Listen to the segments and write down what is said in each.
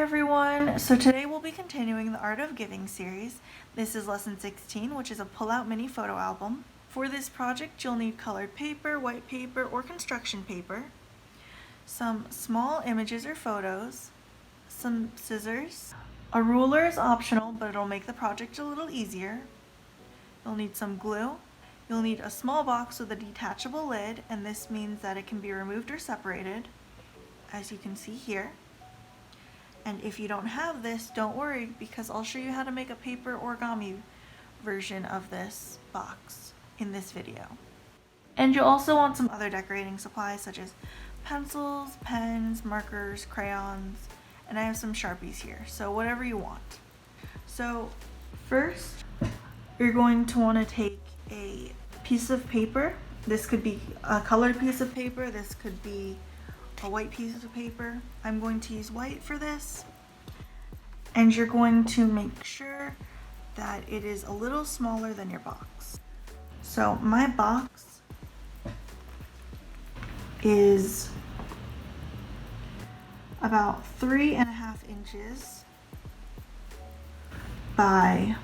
everyone! So today we'll be continuing the Art of Giving series. This is lesson 16, which is a pull-out mini photo album. For this project, you'll need colored paper, white paper, or construction paper, some small images or photos, some scissors. A ruler is optional, but it'll make the project a little easier. You'll need some glue. You'll need a small box with a detachable lid, and this means that it can be removed or separated, as you can see here. And if you don't have this, don't worry, because I'll show you how to make a paper origami version of this box in this video. And you'll also want some other decorating supplies such as pencils, pens, markers, crayons, and I have some Sharpies here, so whatever you want. So first, you're going to want to take a piece of paper. This could be a colored piece of paper, this could be a white piece of paper. I'm going to use white for this. And you're going to make sure that it is a little smaller than your box. So my box is about 3.5 inches by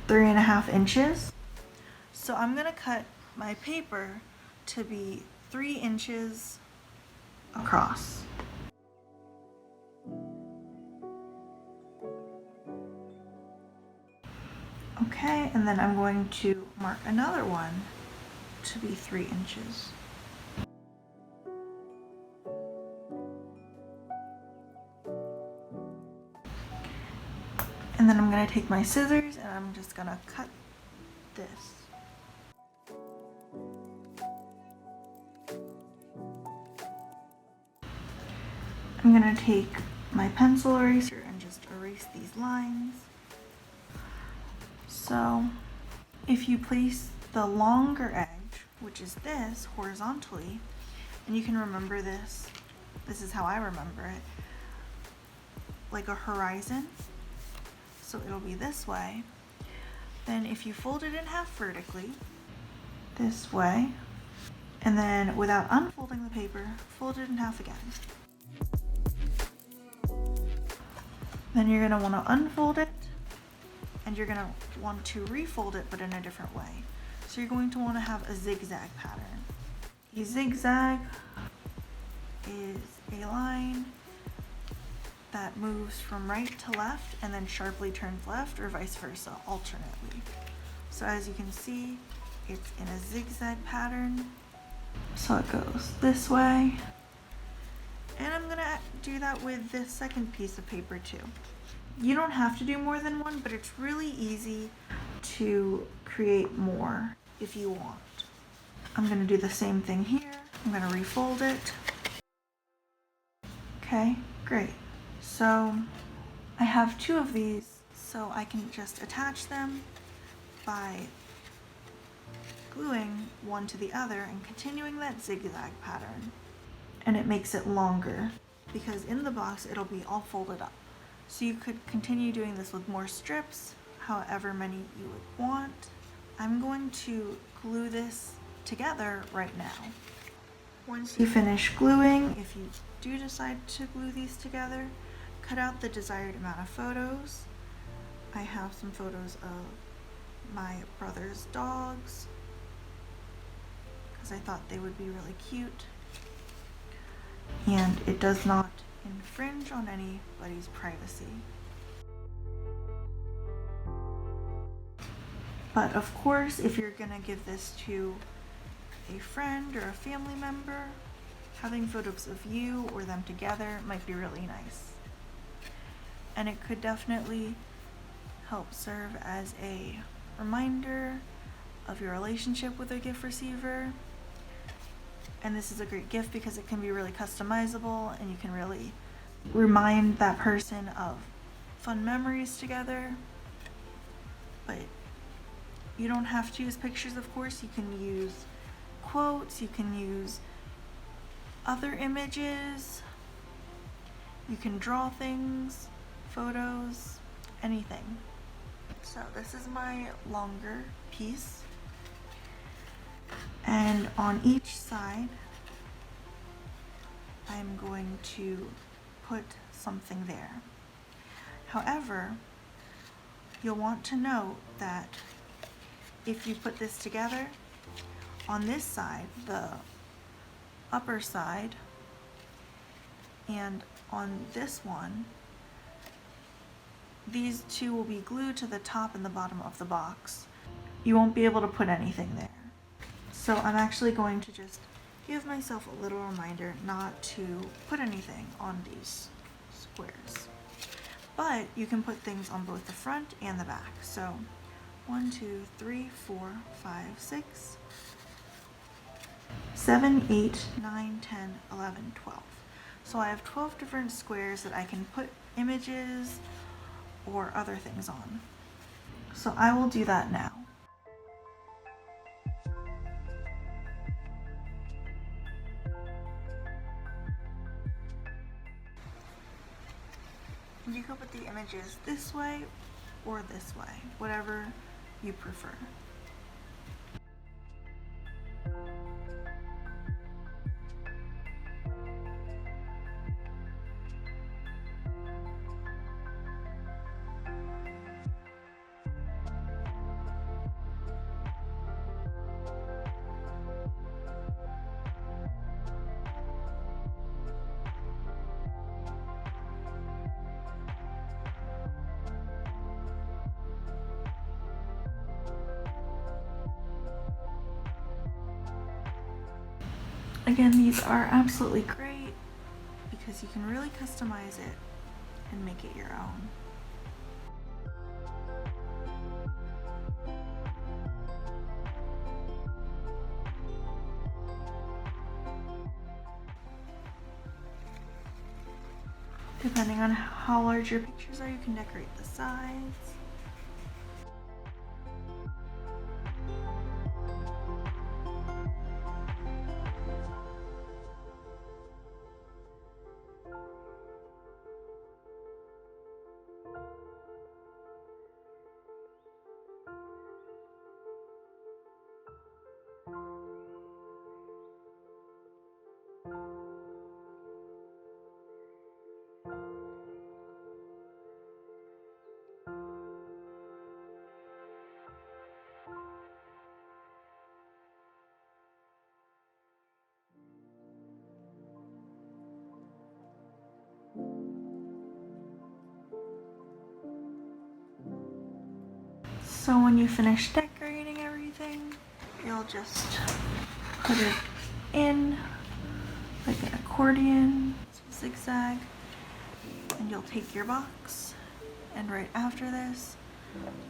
3.5 inches. So I'm gonna cut my paper to be 3 inches across. Okay, and then I'm going to mark another one to be 3 inches. And then I'm going to take my scissors and I'm just going to cut this. I'm going to take my pencil eraser and just erase these lines. So if you place the longer edge, which is this, horizontally, and you can remember this is how I remember it, like a horizon, so it'll be this way. Then if you fold it in half vertically, this way, and then without unfolding the paper, fold it in half again. Then you're going to want to unfold it, and you're going to want to refold it, but in a different way. So you're going to want to have a zigzag pattern. A zigzag is a line that moves from right to left and then sharply turns left, or vice versa, alternately. So as you can see, it's in a zigzag pattern. So it goes this way. And I'm gonna do that with this second piece of paper too. You don't have to do more than one, but it's really easy to create more if you want. I'm gonna do the same thing here. I'm gonna refold it. Okay, great. So I have 2 of these, so I can just attach them by gluing one to the other and continuing that zigzag pattern. And it makes it longer because in the box it'll be all folded up. So you could continue doing this with more strips, however many you would want. I'm going to glue this together right now. Once you finish gluing, if you do decide to glue these together, cut out the desired amount of photos. I have some photos of my brother's dogs because I thought they would be really cute. And it does not infringe on anybody's privacy. But of course, if you're gonna give this to a friend or a family member, having photos of you or them together might be really nice. And it could definitely help serve as a reminder of your relationship with a gift receiver. And this is a great gift because it can be really customizable and you can really remind that person of fun memories together. But you don't have to use pictures, of course. You can use quotes, you can use other images, you can draw things, photos, anything. So this is my longer piece. And on each side, I'm going to put something there. However, you'll want to note that if you put this together, on this side, the upper side, and on this one, these two will be glued to the top and the bottom of the box. You won't be able to put anything there. So I'm actually going to just give myself a little reminder not to put anything on these squares. But you can put things on both the front and the back. So 1, 2, 3, 4, 5, 6, 7, 8, 9, 10, 11, 12. So I have 12 different squares that I can put images or other things on. So I will do that now. You can put the images this way or this way, whatever you prefer. Again, these are absolutely great because you can really customize it and make it your own. Depending on how large your pictures are, you can decorate the sides. So when you finish decorating everything, you'll just put it in like an accordion, zigzag, and you'll take your box, and right after this,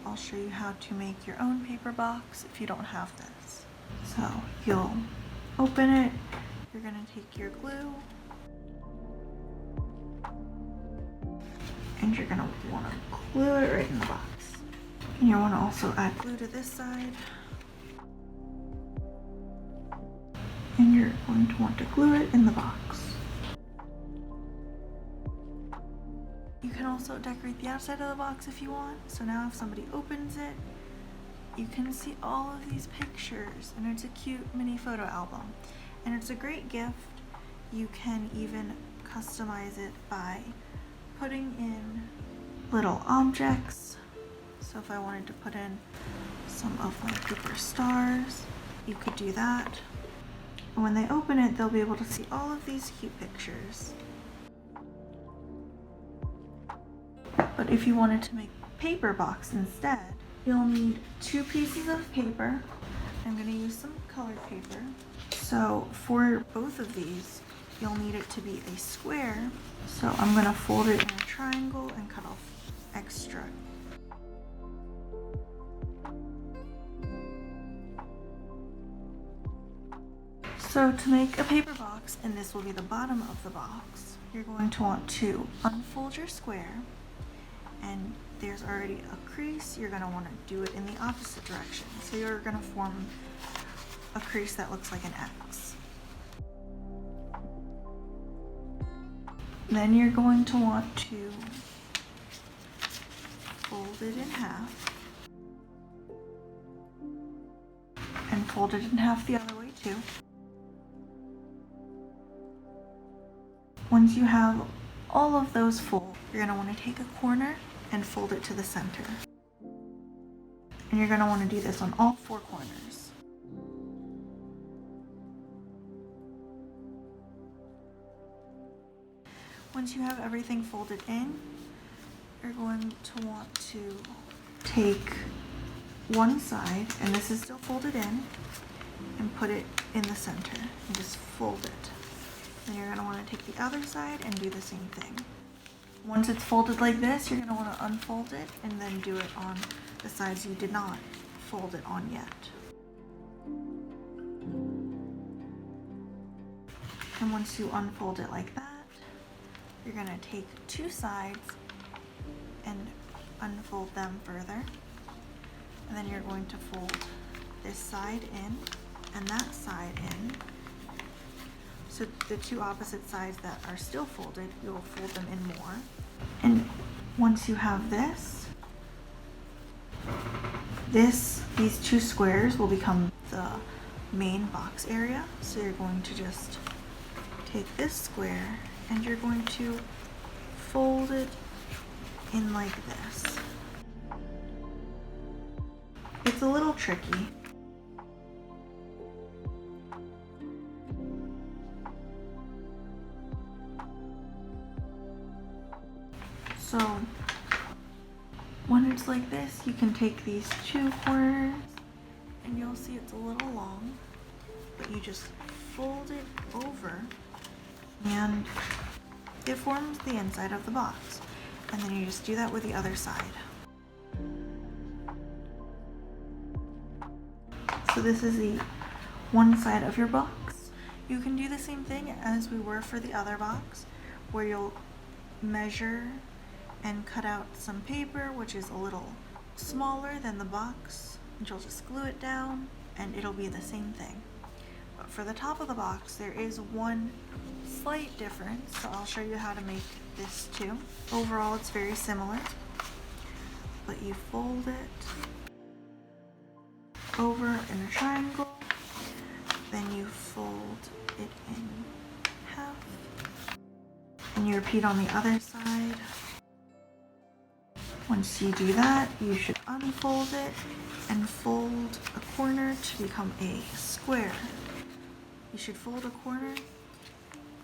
I'll show you how to make your own paper box if you don't have this. So you'll open it, you're gonna take your glue, and you're gonna wanna glue it right in the box. And you want to also add glue to this side. And you're going to want to glue it in the box. You can also decorate the outside of the box if you want. So now if somebody opens it, you can see all of these pictures, and it's a cute mini photo album. And it's a great gift. You can even customize it by putting in little objects. So if I wanted to put in some of my paper stars, you could do that. And when they open it, they'll be able to see all of these cute pictures. But if you wanted to make a paper box instead, you'll need 2 pieces of paper. I'm going to use some colored paper. So for both of these, you'll need it to be a square. So I'm going to fold it in a triangle and cut off extra. So to make a paper box, and this will be the bottom of the box, you're going to want to unfold your square, and there's already a crease. You're going to want to do it in the opposite direction. So you're going to form a crease that looks like an X. Then you're going to want to fold it in half, and fold it in half the other way too. Once you have all of those fold, you're going to want to take a corner and fold it to the center. And you're going to want to do this on all 4 corners. Once you have everything folded in, you're going to want to take one side, and this is still folded in, and put it in the center and just fold it. Then you're going to want to take the other side and do the same thing. Once it's folded like this, you're going to want to unfold it and then do it on the sides you did not fold it on yet. And once you unfold it like that, you're going to take 2 sides and unfold them further. And then you're going to fold this side in and that side in. So the 2 opposite sides that are still folded, you'll fold them in more. And once you have this, these 2 squares will become the main box area. So you're going to just take this square and you're going to fold it in like this. It's a little tricky. So when it's like this, you can take these 2 corners and you'll see it's a little long, but you just fold it over and it forms the inside of the box. And then you just do that with the other side. So this is the one side of your box. You can do the same thing as we were for the other box, where you'll measure and cut out some paper, which is a little smaller than the box, and you'll just glue it down and it'll be the same thing. But for the top of the box, there is one slight difference, so I'll show you how to make this too. Overall, it's very similar, but you fold it over in a triangle, then you fold it in half, and you repeat on the other side. Once you do that, you should unfold it and fold a corner to become a square. You should fold a corner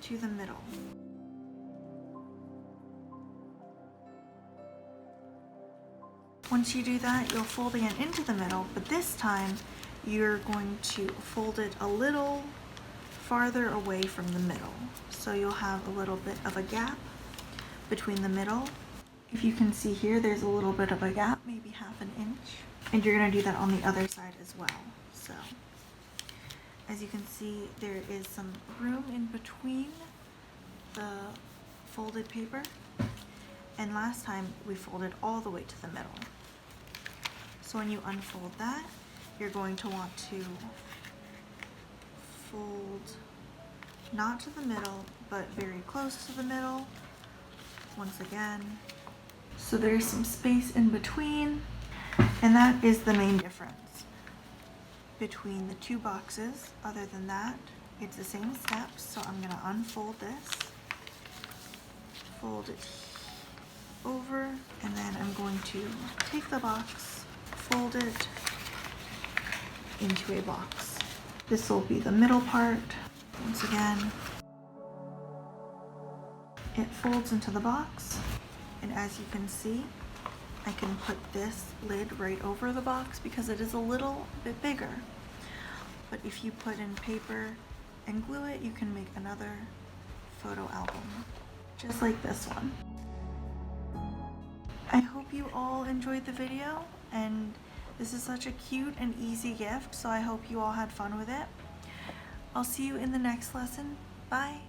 to the middle. Once you do that, you'll fold again into the middle, but this time you're going to fold it a little farther away from the middle. So you'll have a little bit of a gap between the middle. If you can see here, there's a little bit of a gap, maybe half an inch. And you're going to do that on the other side as well. So as you can see, there is some room in between the folded paper. And last time we folded all the way to the middle. So when you unfold that, you're going to want to fold not to the middle, but very close to the middle. Once again. So there's some space in between, and that is the main difference between the 2 boxes. Other than that, it's the same steps. So I'm going to unfold this, fold it over, and then I'm going to take the box, fold it into a box. This will be the middle part. Once again, it folds into the box, and as you can see, I can put this lid right over the box because it is a little bit bigger. But if you put in paper and glue it, you can make another photo album, just like this one. I hope you all enjoyed the video, and this is such a cute and easy gift, so I hope you all had fun with it. I'll see you in the next lesson. Bye!